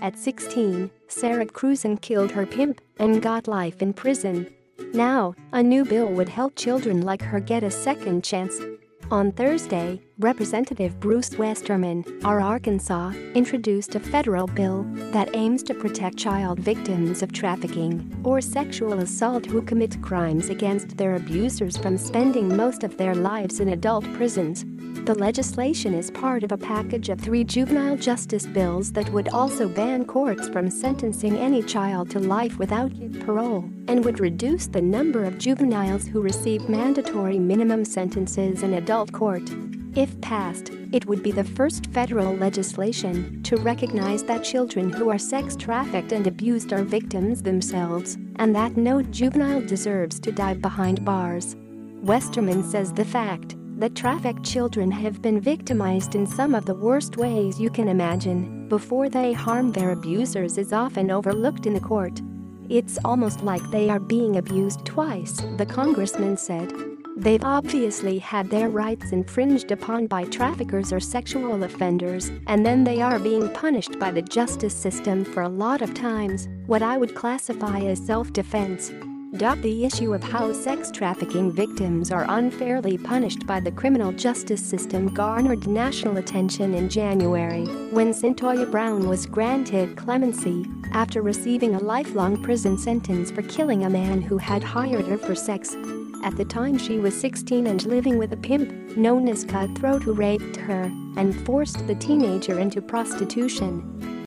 At 16, Sara Kruzan killed her pimp and got life in prison. Now, a new bill would help children like her get a second chance. On Thursday, Representative Bruce Westerman, of Arkansas, introduced a federal bill that aims to protect child victims of trafficking or sexual assault who commit crimes against their abusers from spending most of their lives in adult prisons. The legislation is part of a package of 3 juvenile justice bills that would also ban courts from sentencing any child to life without parole and would reduce the number of juveniles who receive mandatory minimum sentences in adult court. If passed, it would be the first federal legislation to recognize that children who are sex trafficked and abused are victims themselves and that no juvenile deserves to die behind bars. Westerman says the fact that trafficked children have been victimized in some of the worst ways you can imagine before they harm their abusers is often overlooked in the court. It's almost like they are being abused twice, the congressman said. They've obviously had their rights infringed upon by traffickers or sexual offenders, and then they are being punished by the justice system for a lot of times what I would classify as self-defense. The issue of how sex trafficking victims are unfairly punished by the criminal justice system garnered national attention in January when Cyntoia Brown was granted clemency after receiving a lifelong prison sentence for killing a man who had hired her for sex. At the time she was 16 and living with a pimp known as Cutthroat who raped her and forced the teenager into prostitution.